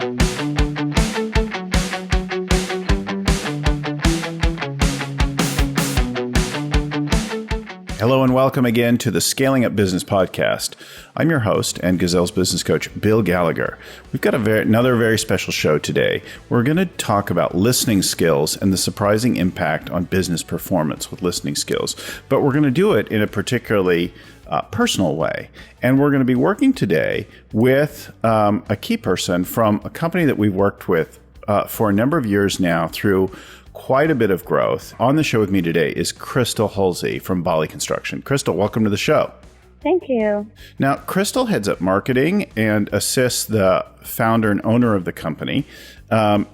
Hello and welcome again to the Scaling Up Business Podcast. I'm your host and Gazelle's business coach, Bill Gallagher. We've got another very special show today. We're going to talk about listening skills and the surprising impact on business performance with listening skills. But we're going to do it in a particularly personal way. And we're going to be working today with a key person from a company that we've worked with for a number of years now through quite a bit of growth. On the show with me today is Krystal Hulsey from BALI Construction. Krystal, welcome to the show. Thank you. Now, Krystal heads up marketing and assists the founder and owner of the company,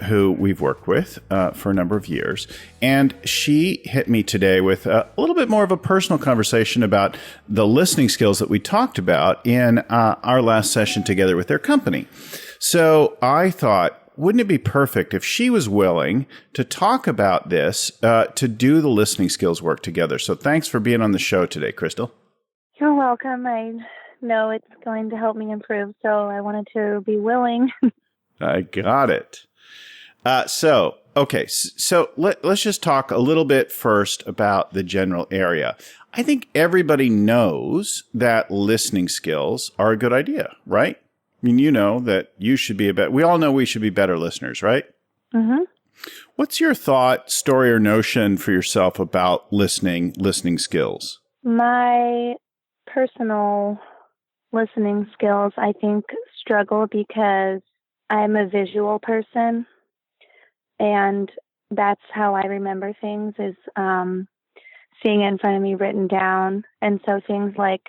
who we've worked with for a number of years. And she hit me today with a little bit more of a personal conversation about the listening skills that we talked about in our last session together with their company. So I thought, wouldn't it be perfect if she was willing to talk about this, to do the listening skills work together? So thanks for being on the show today, Krystal. You're welcome. I know it's going to help me improve, so I wanted to be willing. I got it. So let's just talk a little bit first about the general area. I think everybody knows that listening skills are a good idea, right? I mean, you know that you should be we all know we should be better listeners, right? Mm-hmm. What's your thought, story, or notion for yourself about listening skills? My personal listening skills, I think, struggle because I'm a visual person, and that's how I remember things is seeing it in front of me written down. And so things like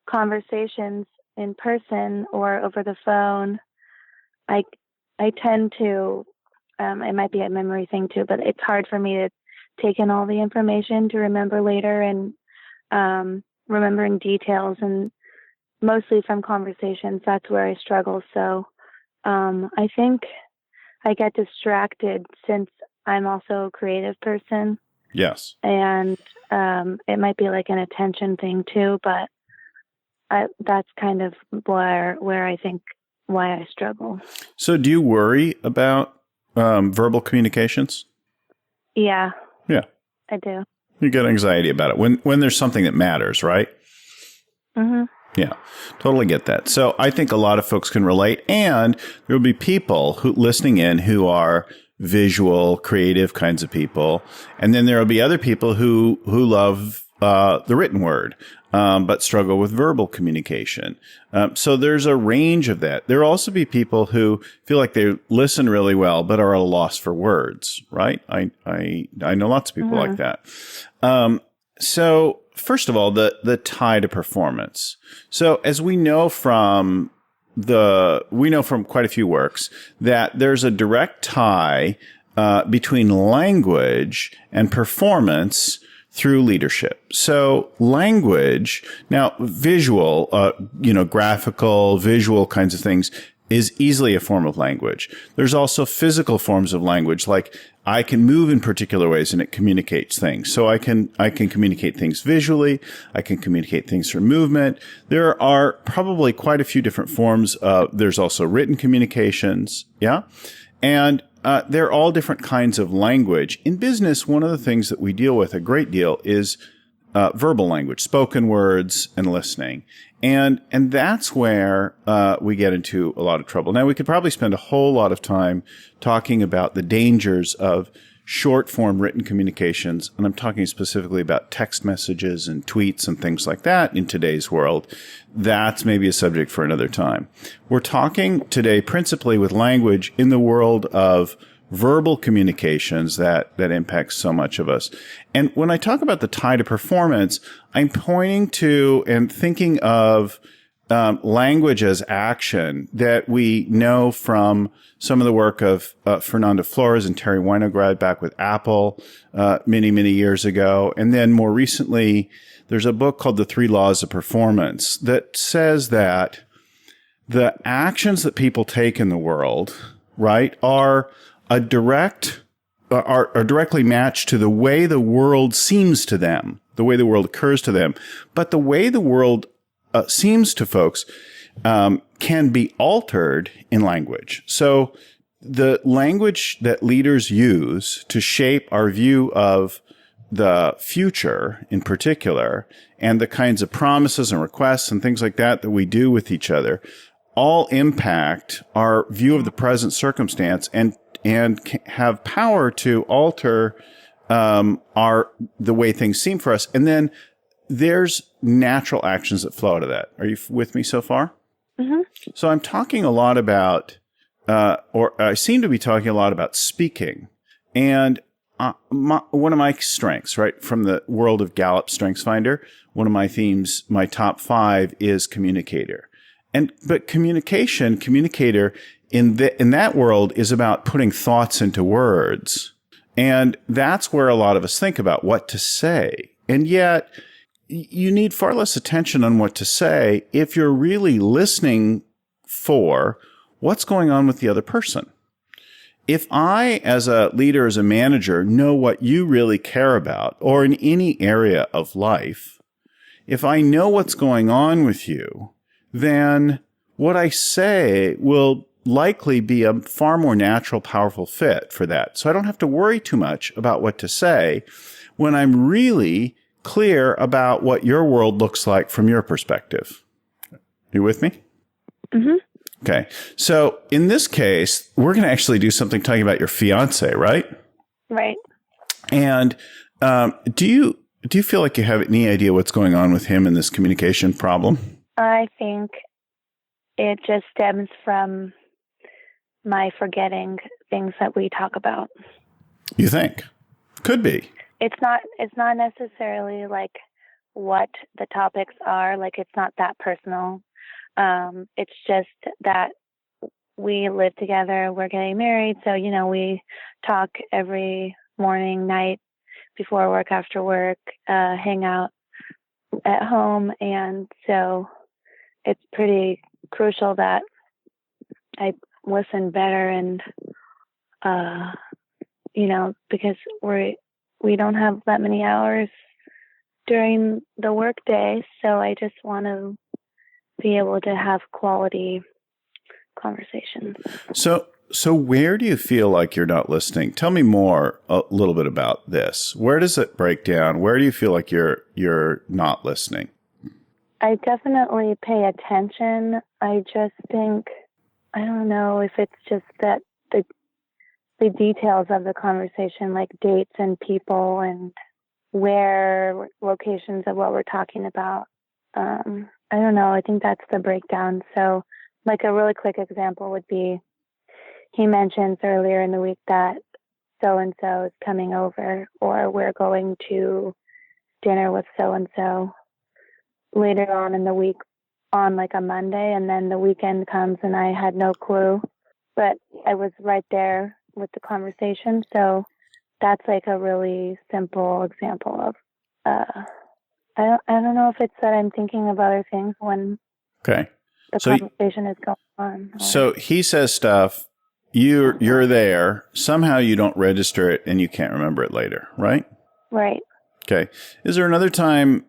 conversations in person or over the phone, I tend to, it might be a memory thing too, but it's hard for me to take in all the information to remember later and remembering details, and mostly from conversations, that's where I struggle. So I think I get distracted since I'm also a creative person. Yes. And it might be like an attention thing too, but that's kind of where I think why I struggle. So do you worry about verbal communications? Yeah. Yeah. I do. You get anxiety about it when there's something that matters, right? Mm-hmm. Yeah, totally get that. So I think a lot of folks can relate, and there will be people listening in who are visual, creative kinds of people, and then there will be other people who love the written word, but struggle with verbal communication. So there's a range of that. There will also be people who feel like they listen really well, but are at a loss for words, right? I know lots of people like that. So first of all, the tie to performance. So as we know from quite a few works that there's a direct tie between language and performance through leadership. So language, now visual, graphical, visual kinds of things is easily a form of language. There's also physical forms of language, like I can move in particular ways and it communicates things. So I can communicate things visually. I can communicate things through movement. There are probably quite a few different forms. There's also written communications. Yeah. And they're all different kinds of language. In business, one of the things that we deal with a great deal is verbal language, spoken words, and listening. And that's where we get into a lot of trouble. Now, we could probably spend a whole lot of time talking about the dangers of short-form written communications, and I'm talking specifically about text messages and tweets and things like that in today's world. That's maybe a subject for another time. We're talking today principally with language in the world of verbal communications that impacts so much of us. And when I talk about the tie to performance, I'm pointing to and thinking of language as action that we know from some of the work of Fernando Flores and Terry Winograd back with Apple many, many years ago. And then more recently, there's a book called The 3 Laws of Performance that says that the actions that people take in the world, right, are directly matched to the way the world seems to them, the way the world occurs to them. But the way the world seems to folks can be altered in language. So the language that leaders use to shape our view of the future in particular, and the kinds of promises and requests and things like that we do with each other, all impact our view of the present circumstance and have power to alter the way things seem for us. And then there's natural actions that flow out of that. Are you with me so far? Mm-hmm. So I'm talking a lot about, or I seem to be talking a lot about speaking. And one of my strengths, right, from the world of Gallup StrengthsFinder, one of my themes, my top 5 is communicator. But communicator in that world is about putting thoughts into words. And that's where a lot of us think about what to say. And yet you need far less attention on what to say if you're really listening for what's going on with the other person. If I, as a leader, as a manager, know what you really care about, or in any area of life, if I know what's going on with you, then what I say will likely be a far more natural, powerful fit for that. So I don't have to worry too much about what to say when I'm really clear about what your world looks like from your perspective. You with me? Mm-hmm. Okay. So in this case, we're going to actually do something talking about your fiance, right? Right. And do you feel like you have any idea what's going on with him in this communication problem? I think it just stems from my forgetting things that we talk about. You think? Could be. It's not necessarily like what the topics are. Like, it's not that personal. It's just that we live together. We're getting married. So, we talk every morning, night, before work, after work, hang out at home. And so it's pretty crucial that I listen better and, because we don't have that many hours during the workday. So I just want to be able to have quality conversations. So where do you feel like you're not listening? Tell me more a little bit about this. Where does it break down? Where do you feel like you're not listening? I definitely pay attention. I just think, I don't know if it's just that the details of the conversation, like dates and people and where locations of what we're talking about. I don't know. I think that's the breakdown. So like a really quick example would be, he mentions earlier in the week that so-and-so is coming over, or we're going to dinner with so-and-so later on in the week on like a Monday, and then the weekend comes and I had no clue, but I was right there with the conversation. So that's like a really simple example of, I don't know if it's that I'm thinking of other things when the conversation is going on. So he says stuff, you're there, somehow you don't register it and you can't remember it later, right? Right. Okay. Is there another time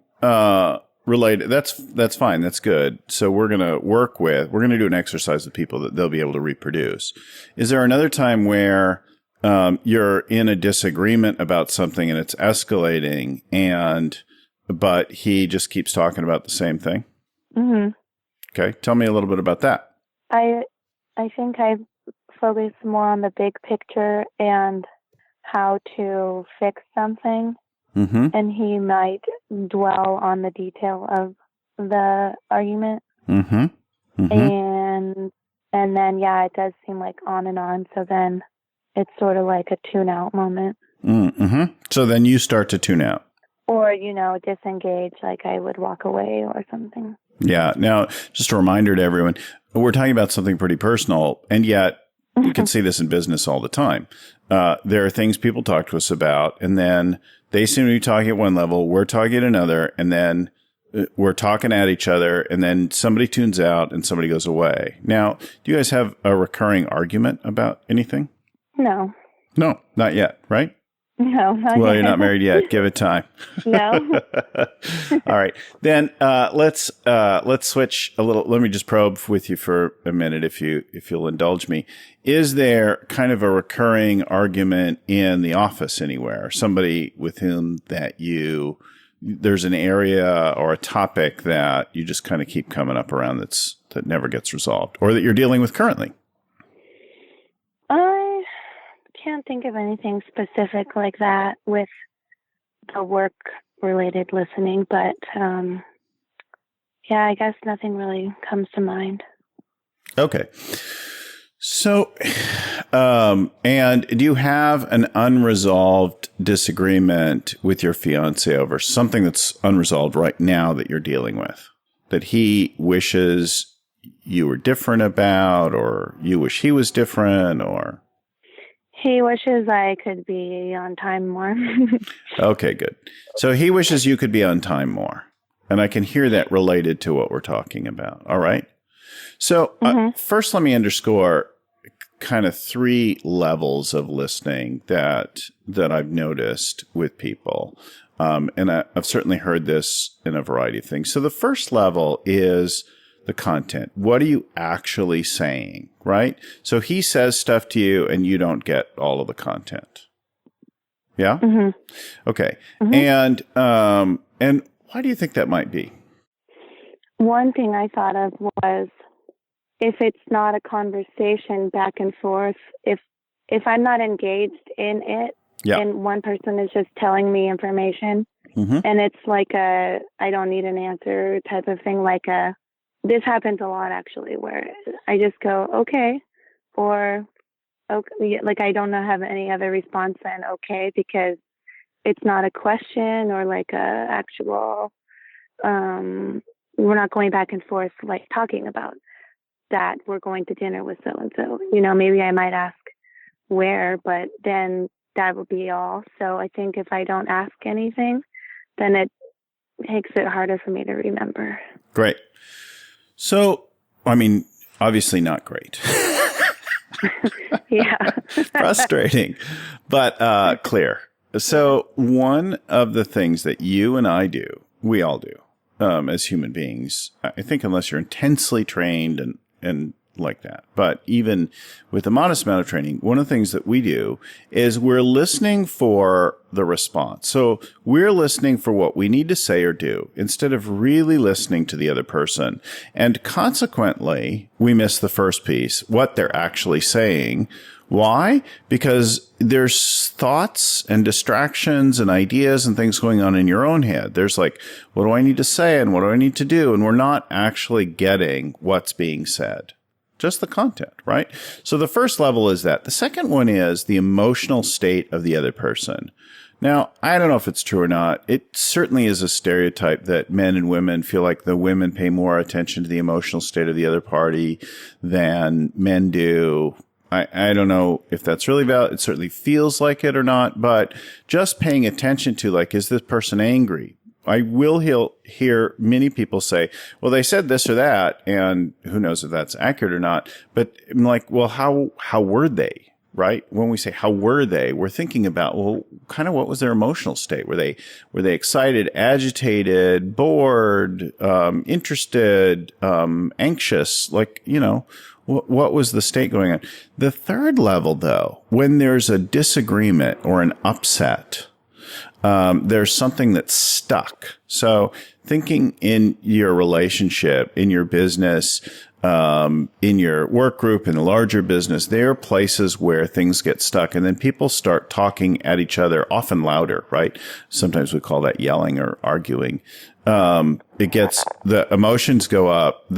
related? That's fine. That's good. So we're going to do an exercise with people that they'll be able to reproduce. Is there another time where you're in a disagreement about something and it's escalating but he just keeps talking about the same thing? Mm-hmm. Okay. Tell me a little bit about that. I think I focus more on the big picture and how to fix something. Mm-hmm. And he might dwell on the detail of the argument. Mm-hmm. Mm-hmm. And then, it does seem like on and on. So then it's sort of like a tune out moment. Mm-hmm. So then you start to tune out. Or, disengage, like I would walk away or something. Yeah. Now, just a reminder to everyone, we're talking about something pretty personal, and yet we can see this in business all the time. There are things people talk to us about, and then they seem to be talking at one level, we're talking at another, and then we're talking at each other, and then somebody tunes out and somebody goes away. Now, do you guys have a recurring argument about anything? No. No, not yet, right? No, not Well, yet. you're not married yet. Give it time. No. All right. Then let's switch a little. Let me just probe with you for a minute, if you'll indulge me. Is there kind of a recurring argument in the office anywhere? Somebody with whom there's an area or a topic that you just kind of keep coming up around that never gets resolved, or that you're dealing with currently? I can't think of anything specific like that with the work-related listening, but yeah, I guess nothing really comes to mind. Okay. So, and do you have an unresolved disagreement with your fiance over something that's unresolved right now that you're dealing with, that he wishes you were different about, or you wish he was different, or? He wishes I could be on time more. Okay, good. So he wishes you could be on time more. And I can hear that related to what we're talking about. All right. So first, let me underscore kind of 3 levels of listening that I've noticed with people. And I've certainly heard this in a variety of things. So the first level is the content. What are you actually saying, right? So he says stuff to you and you don't get all of the content. Yeah? Mm-hmm. Okay. Mm-hmm. And why do you think that might be? One thing I thought of was, if it's not a conversation back and forth, if I'm not engaged in it, and one person is just telling me information, and it's like I don't need an answer type of thing, this happens a lot actually, where I just go, okay, or okay, I don't have any other response than okay, because it's not a question or a actual, we're not going back and forth talking about that we're going to dinner with so-and-so. Maybe I might ask where, but then that would be all. So I think if I don't ask anything, then it makes it harder for me to remember. Great. So, I mean, obviously not great. Yeah. Frustrating, but clear. So one of the things that you and I do, we all do, as human beings, I think, unless you're intensely trained and like that. But even with a modest amount of training, one of the things that we do is we're listening for the response. So we're listening for what we need to say or do instead of really listening to the other person. And consequently, we miss the first piece, what they're actually saying. Why? Because there's thoughts and distractions and ideas and things going on in your own head. There's what do I need to say and what do I need to do? And we're not actually getting what's being said. Just the content, right? So the first level is that. The second one is the emotional state of the other person. Now, I don't know if it's true or not. It certainly is a stereotype that men and women feel like the women pay more attention to the emotional state of the other party than men do. I don't know if that's really valid. It certainly feels like it or not, but just paying attention to is this person angry? I will hear many people say, well, they said this or that, and who knows if that's accurate or not. But I'm like, well, how were they, right? When we say how were they, we're thinking about, well, kind of what was their emotional state? Were they excited, agitated, bored, interested, anxious? What was the state going on? The third level, though, when there's a disagreement or an upset, there's something that's stuck. So thinking in your relationship, in your business, in your work group, in the larger business, there are places where things get stuck and then people start talking at each other, often louder, right? Sometimes we call that yelling or arguing. The emotions go up,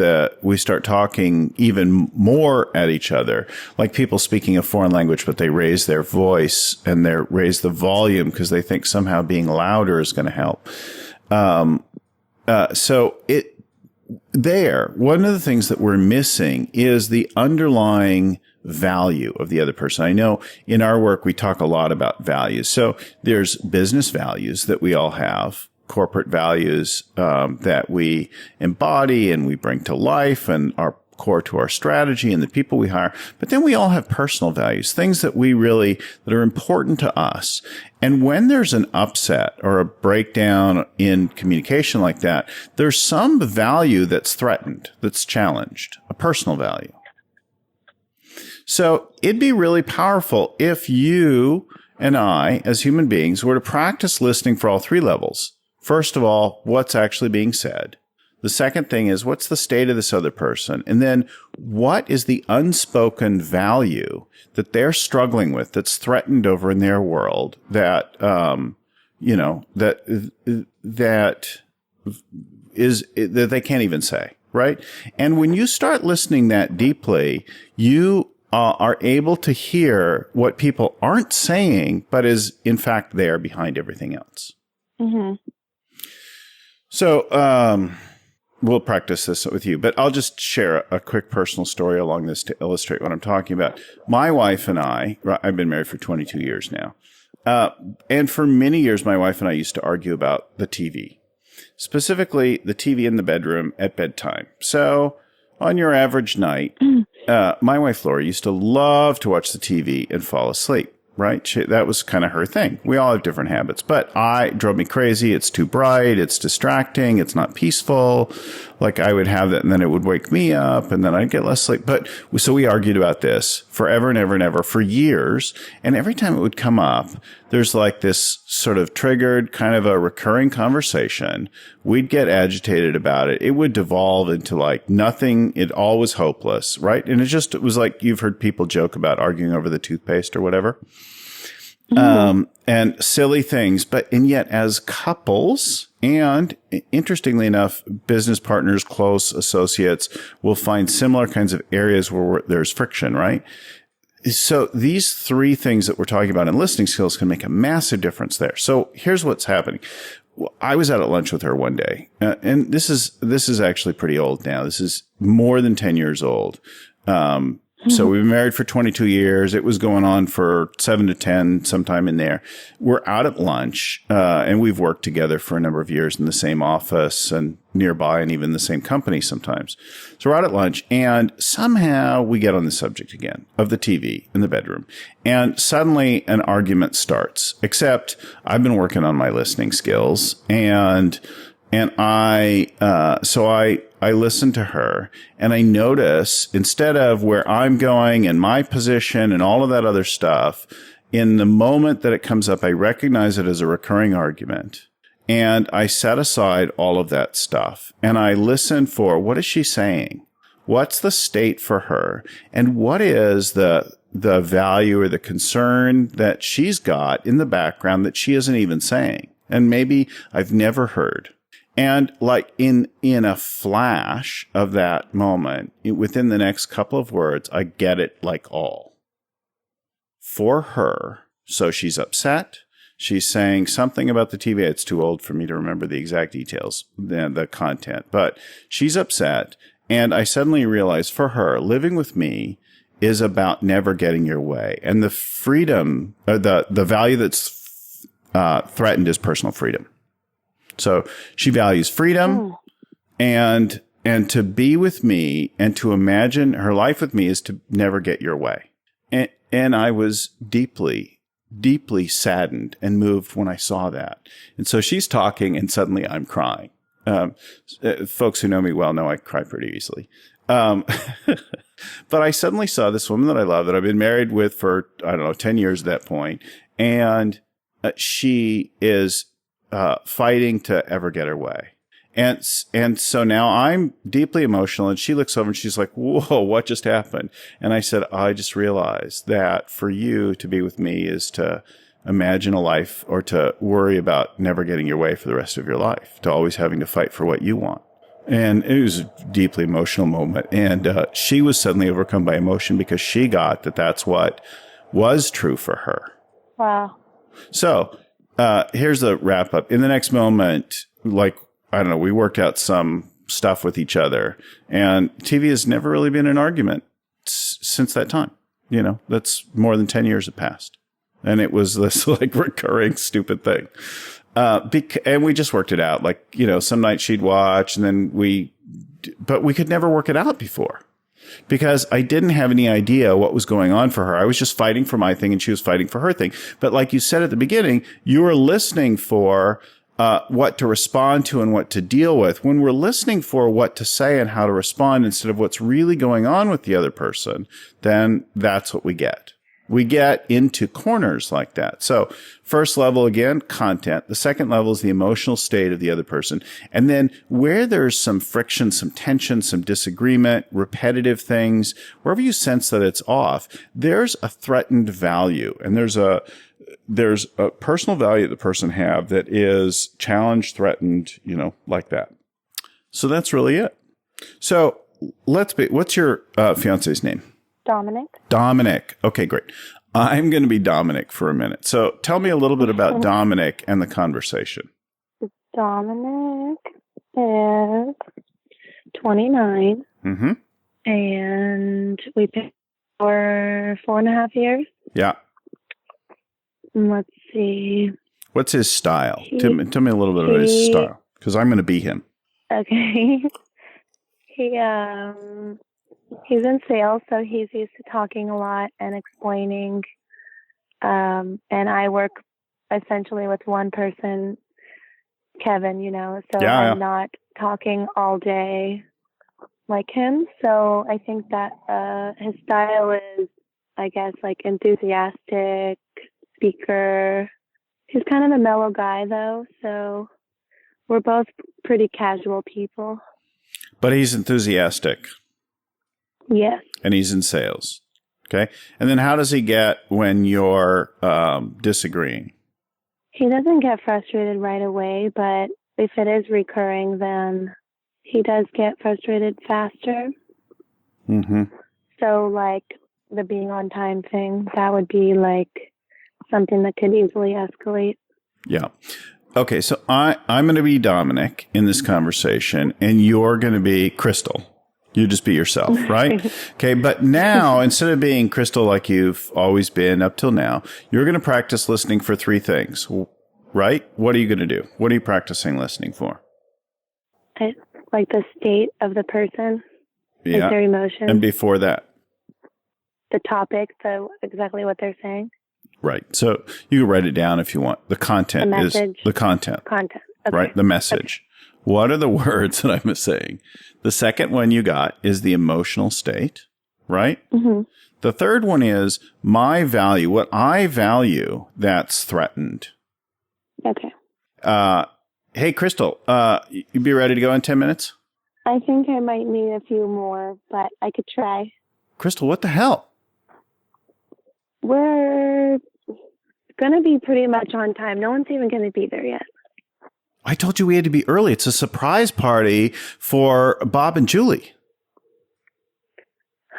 we start talking even more at each other, like people speaking a foreign language, but they raise their voice and they raise the volume because they think somehow being louder is going to help. One of the things that we're missing is the underlying value of the other person. I know in our work, we talk a lot about values. So there's business values that we all have, corporate values that we embody and we bring to life, and our core to our strategy and the people we hire. But then we all have personal values, things that that are important to us. And when there's an upset or a breakdown in communication like that, there's some value that's threatened, that's challenged, a personal value. So it'd be really powerful if you and I, as human beings, were to practice listening for all three levels. First of all, what's actually being said? The second thing is, what's the state of this other person? And then what is the unspoken value that they're struggling with, that's threatened over in their world, that, that they can't even say, right? And when you start listening that deeply, you are able to hear what people aren't saying, but is in fact there behind everything else. Mm-hmm. So, we'll practice this with you, but I'll just share a quick personal story along this to illustrate what I'm talking about. My wife and I've been married for 22 years now. And for many years, my wife and I used to argue about the TV, specifically the TV in the bedroom at bedtime. So on your average night, my wife, Laura, used to love to watch the TV and fall asleep. Right? That was kind of her thing. We all have different habits, but it drove me crazy. It's too bright. It's distracting. It's not peaceful. Like I would have that and then it would wake me up and then I'd get less sleep. So we argued about this forever and ever and ever for years. And every time it would come up, there's like this sort of triggered kind of a recurring conversation. We'd get agitated about it. It would devolve into like nothing. It all was hopeless. Right? And it was like you've heard people joke about arguing over the toothpaste or whatever. And silly things, and yet as couples and interestingly enough, business partners, close associates will find similar kinds of areas where there's friction, right? So these three things that we're talking about in listening skills can make a massive difference there. So here's what's happening. I was out at lunch with her one day, and this is actually pretty old now. This is more than 10 years old. So we've been married for 22 years. It was going on for 7 to 10, sometime in there. We're out at lunch, and we've worked together for a number of years in the same office and nearby and even the same company sometimes. So we're out at lunch, and somehow we get on the subject again of the TV in the bedroom. And suddenly an argument starts, except I've been working on my listening skills, and I listen to her and I notice instead of where I'm going and my position and all of that other stuff, in the moment that it comes up, I recognize it as a recurring argument and I set aside all of that stuff and I listen for what is she saying? What's the state for her? And what is the value or the concern that she's got in the background that she isn't even saying? And maybe I've never heard. And like in a flash of that moment, within the next couple of words, I get it like all. For her, so she's upset. She's saying something about the TV. It's too old for me to remember the exact details, the content. But she's upset. And I suddenly realize for her, living with me is about never getting your way. And the freedom, the value that's threatened is personal freedom. So she values freedom and to be with me and to imagine her life with me is to never get your way. And I was deeply, deeply saddened and moved when I saw that. And so she's talking and suddenly I'm crying. Folks who know me well know I cry pretty easily. But I suddenly saw this woman that I love that I've been married with for, 10 years at that point. And she is fighting to ever get her way. And so now I'm deeply emotional and she looks over and she's like, whoa, what just happened? And I said, I just realized that for you to be with me is to imagine a life or to worry about never getting your way for the rest of your life, to always having to fight for what you want. And it was a deeply emotional moment. And she was suddenly overcome by emotion because she got that that's what was true for her. Wow. So here's the wrap up. In the next moment, we worked out some stuff with each other, and TV has never really been an argument since that time. That's more than 10 years have passed. And it was this recurring stupid thing. And we just worked it out. Some nights she'd watch and then but we could never work it out before. because I didn't have any idea what was going on for her. I was just fighting for my thing and she was fighting for her thing. But like you said at the beginning, you were listening for what to respond to and what to deal with. When we're listening for what to say and how to respond instead of what's really going on with the other person, then that's what we get. We get into corners like that. So first level, again, content. The second level is the emotional state of the other person. And then where there's some friction, some tension, some disagreement, repetitive things, wherever you sense that it's off, there's a threatened value. And there's a personal value that the person have that is challenged, threatened, like that. So that's really it. So what's your fiance's name? Dominic. Okay, great. I'm going to be Dominic for a minute. So tell me a little bit about Dominic and the conversation. Dominic is 29. Mm-hmm. And we've been for 4.5 years. Yeah. Let's see. What's his style? Tell me a little bit about his style, because I'm going to be him. Okay. He's in sales, so he's used to talking a lot and explaining. And I work essentially with one person, Kevin, so I'm not talking all day like him. So I think that his style is, I guess, like enthusiastic speaker. He's kind of a mellow guy, though, so we're both pretty casual people. But he's enthusiastic. Yes. And he's in sales. Okay. And then how does he get when you're disagreeing? He doesn't get frustrated right away, but if it is recurring, then he does get frustrated faster. Mm-hmm. So like the being on time thing, that would be like something that could easily escalate. Yeah. Okay. So I'm going to be Dominic in this conversation, and you're going to be Krystal. You just be yourself, right? Okay. But now, instead of being Krystal like you've always been up till now, you're going to practice listening for 3 things, right? What are you going to do? What are you practicing listening for? Like the state of the person, like their emotions. And before that? The topic, so exactly what they're saying. Right. So you can write it down if you want. The content is the content. Okay. Right? The message. Okay. What are the words that I'm saying? The second one you got is the emotional state, right? Mm-hmm. The third one is my value, what I value that's threatened. Okay. Hey, Krystal, you be ready to go in 10 minutes? I think I might need a few more, but I could try. Krystal, what the hell? We're going to be pretty much on time. No one's even going to be there yet. I told you we had to be early. It's a surprise party for Bob and Julie.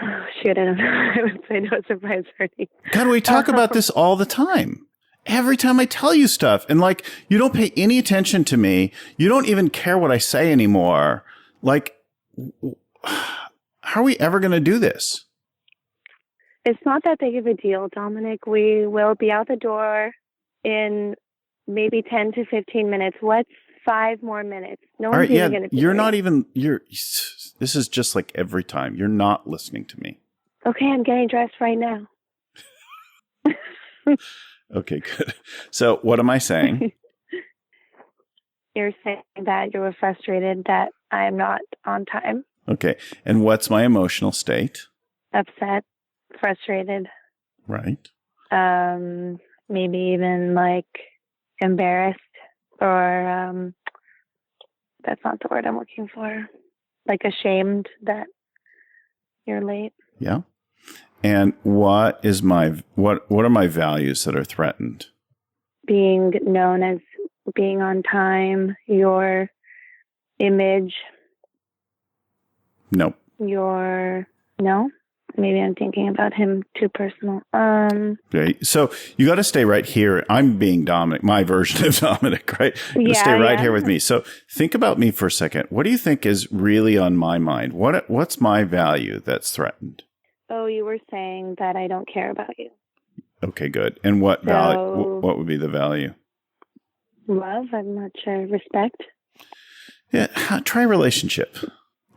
Oh, shoot, I don't know. I would say no surprise party. God, we talk about this all the time. Every time I tell you stuff. And like, you don't pay any attention to me. You don't even care what I say anymore. Like, how are we ever going to do this? It's not that big of a deal, Dominic. We will be out the door in maybe 10 to 15 minutes. What's 5 more minutes? No one's even going to be You're not even, this is just like every time. You're not listening to me. Okay, I'm getting dressed right now. Okay, good. So what am I saying? You're saying that you were frustrated that I'm not on time. Okay. And what's my emotional state? Upset, frustrated. Right. Maybe even like embarrassed, or that's not the word I'm looking for. Like ashamed that you're late. Yeah. And what are my values that are threatened? Being known as being on time, your image. Nope. No? Maybe I'm thinking about him too personal. Okay. So you got to stay right here. I'm being Dominic, my version of Dominic, right? You stay right here with me. So think about me for a second. What do you think is really on my mind? What's my value that's threatened? Oh, you were saying that I don't care about you. Okay, good. And what value? What would be the value? Love, I'm not sure. Respect? Yeah, try relationship.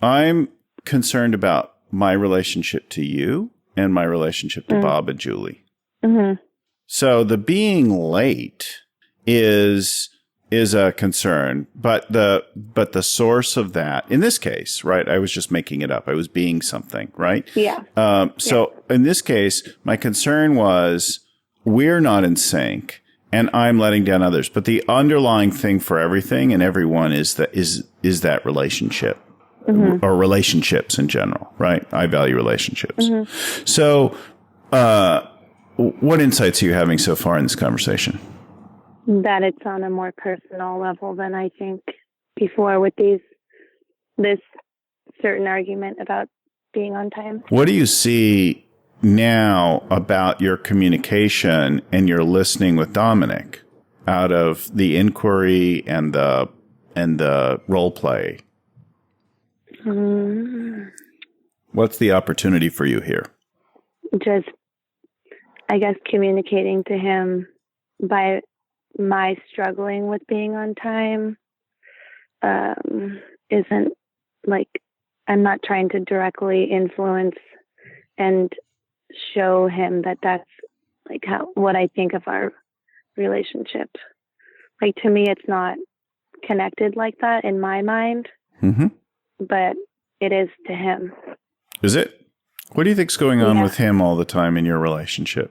I'm concerned about my relationship to you and my relationship to Bob and Julie. Mm-hmm. So the being late is a concern, but the source of that, in this case, right? I was just making it up. I was being something, right? Yeah. So in this case, my concern was we're not in sync and I'm letting down others. But the underlying thing for everything and everyone is that relationship. Mm-hmm. Or relationships in general, right? I value relationships. Mm-hmm. So, what insights are you having so far in this conversation? That it's on a more personal level than I think before with this certain argument about being on time. What do you see now about your communication and your listening with Dominic out of the inquiry and the role play? What's the opportunity for you here? Just, I guess, communicating to him by my struggling with being on time isn't like, I'm not trying to directly influence and show him that that's like what I think of our relationship. Like, to me, it's not connected like that in my mind. Mm-hmm. But it is to him. Is it? What do you think's going on with him all the time in your relationship?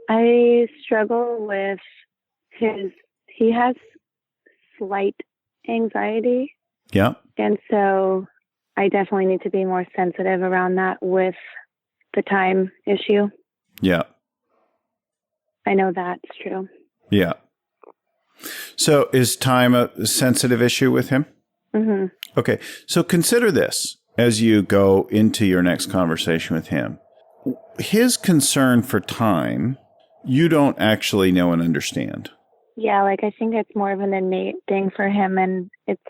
I struggle with he has slight anxiety. Yeah. And so I definitely need to be more sensitive around that with the time issue. Yeah. I know that's true. Yeah. So is time a sensitive issue with him? Mm-hmm. Okay. So consider this as you go into your next conversation with him. His concern for time, you don't actually know and understand. Yeah, like, I think it's more of an innate thing for him, and it's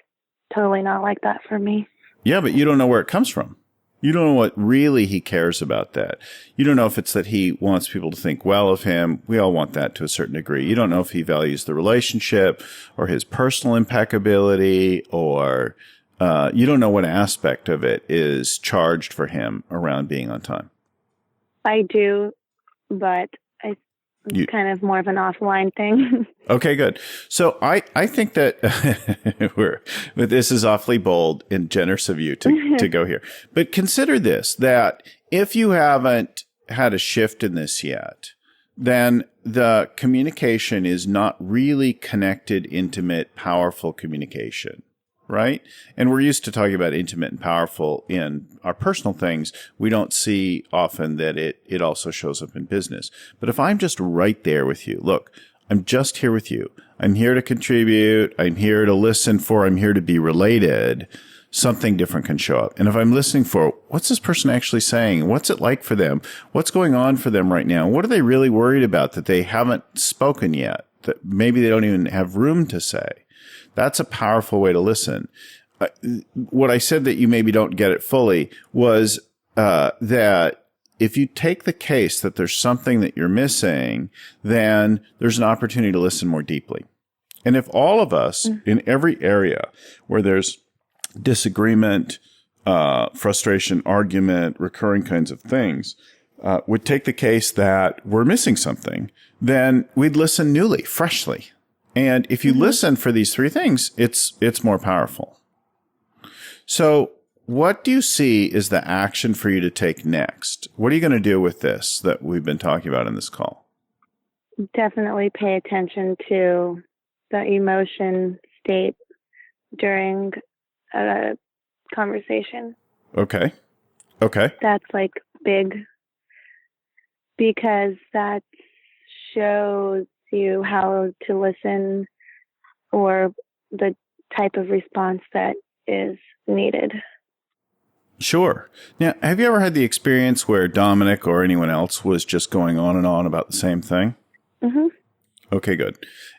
totally not like that for me. Yeah, but you don't know where it comes from. You don't know what really he cares about that. You don't know if it's that he wants people to think well of him. We all want that to a certain degree. You don't know if he values the relationship or his personal impeccability, or you don't know what aspect of it is charged for him around being on time. I do, but it's kind of more of an offline thing. Okay, good. So I think that this is awfully bold and generous of you to go here. But consider this, that if you haven't had a shift in this yet, then the communication is not really connected, intimate, powerful communication. Right? And we're used to talking about intimate and powerful in our personal things. We don't see often that it also shows up in business. But if I'm just right there with you, look, I'm just here with you. I'm here to contribute. I'm here to listen for. I'm here to be related. Something different can show up. And if I'm listening for, what's this person actually saying? What's it like for them? What's going on for them right now? What are they really worried about that they haven't spoken yet? That maybe they don't even have room to say? That's a powerful way to listen. What I said that you maybe don't get it fully was that if you take the case that there's something that you're missing, then there's an opportunity to listen more deeply. And if all of us in every area where there's disagreement, frustration, argument, recurring kinds of things, would take the case that we're missing something, then we'd listen newly, freshly. And if you listen for these three things, it's more powerful. So what do you see is the action for you to take next? What are you going to do with this that we've been talking about in this call? Definitely pay attention to the emotion state during a conversation. Okay. That's like big, because that shows you how to listen or the type of response that is needed. Sure. Now, have you ever had the experience where Dominic or anyone else was just going on and on about the same thing? Mm-hmm. Okay, good.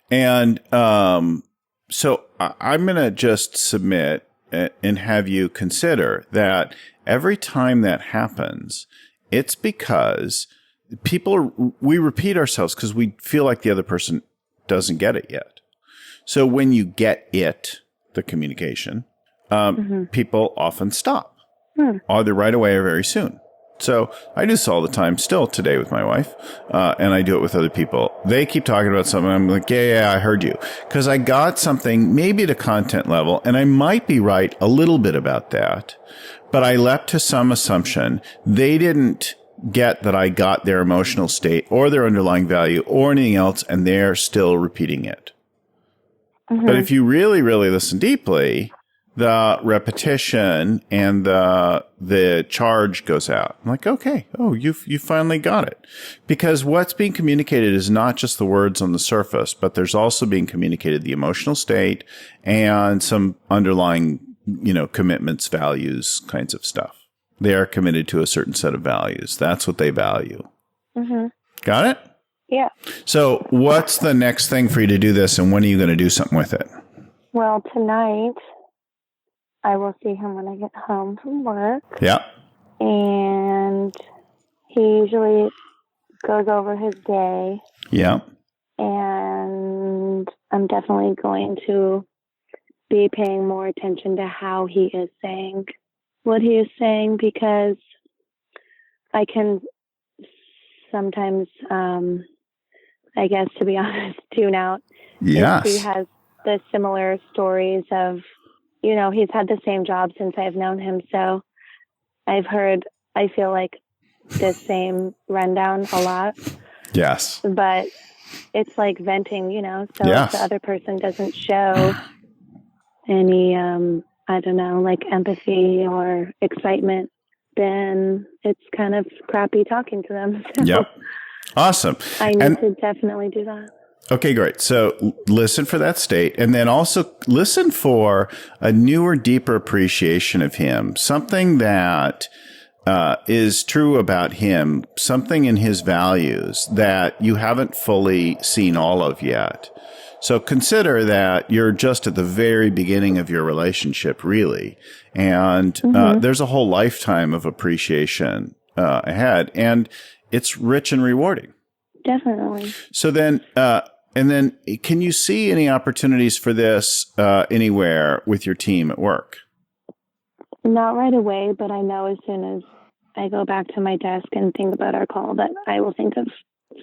And so I'm going to just submit and have you consider that every time that happens, it's because we repeat ourselves because we feel like the other person doesn't get it yet. So when you get it, the communication, people often stop either right away or very soon. So I do this all the time still today with my wife, and I do it with other people. They keep talking about something. I'm like, yeah, I heard you. Because I got something maybe at a content level, and I might be right a little bit about that, but I leapt to some assumption. They didn't get that I got their emotional state or their underlying value or anything else, and they're still repeating it. Mm-hmm. But if you really, really listen deeply, the repetition and the charge goes out. I'm like, okay, you finally got it. Because what's being communicated is not just the words on the surface, but there's also being communicated the emotional state and some underlying, commitments, values, kinds of stuff. They are committed to a certain set of values. That's what they value. Mm-hmm. Got it? Yeah. So what's the next thing for you to do this, and when are you going to do something with it? Well, tonight I will see him when I get home from work. Yeah. And he usually goes over his day. Yeah. And I'm definitely going to be paying more attention to how he is saying what he is saying, because I can sometimes, I guess, to be honest, tune out. Yes. If he has the similar stories of, he's had the same job since I've known him. So I feel like the same rundown a lot. Yes. But it's like venting, so if the other person doesn't show any, like empathy or excitement, then it's kind of crappy talking to them. So yep. Awesome. I need to definitely do that. Okay, great. So listen for that state, and then also listen for a newer, deeper appreciation of him, something that is true about him, something in his values that you haven't fully seen all of yet. So consider that you're just at the very beginning of your relationship, really, and there's a whole lifetime of appreciation ahead, and it's rich and rewarding. Definitely. So then, and then can you see any opportunities for this anywhere with your team at work? Not right away, but I know as soon as I go back to my desk and think about our call that I will think of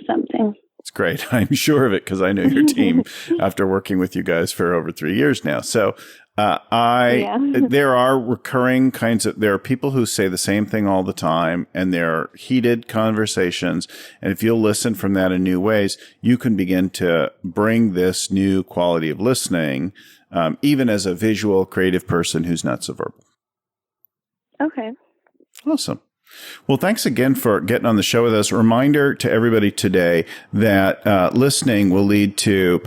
something. It's great. I'm sure of it because I know your team after working with you guys for over 3 years now. So there are recurring there are people who say the same thing all the time, and there are heated conversations. And if you'll listen from that in new ways, you can begin to bring this new quality of listening, even as a visual, creative person who's not so verbal. Okay. Awesome. Well, thanks again for getting on the show with us. Reminder to everybody today that listening will lead to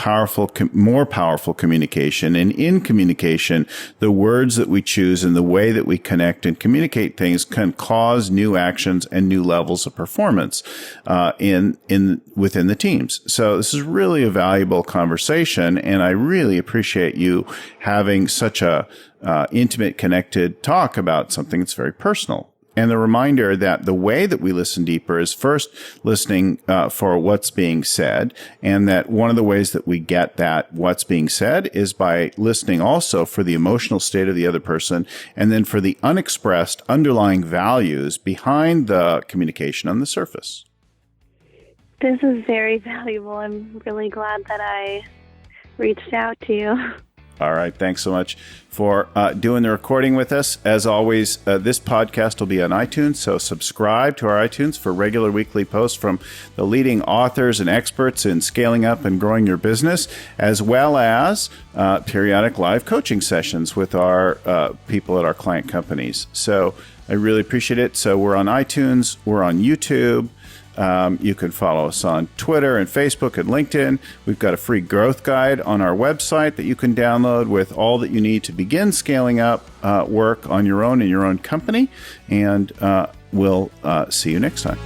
more powerful communication. And in communication, the words that we choose and the way that we connect and communicate things can cause new actions and new levels of performance within the teams. So this is really a valuable conversation, and I really appreciate you having such a intimate, connected talk about something that's very personal. And the reminder that the way that we listen deeper is first listening for what's being said, and that one of the ways that we get that what's being said is by listening also for the emotional state of the other person, and then for the unexpressed underlying values behind the communication on the surface. This is very valuable. I'm really glad that I reached out to you. All right. Thanks so much for doing the recording with us. As always, this podcast will be on iTunes, so subscribe to our iTunes for regular weekly posts from the leading authors and experts in scaling up and growing your business, as well as periodic live coaching sessions with our people at our client companies. So I really appreciate it. So we're on iTunes, we're on YouTube. You can follow us on Twitter and Facebook and LinkedIn. We've got a free growth guide on our website that you can download with all that you need to begin scaling up work on your own in your own company. And we'll see you next time.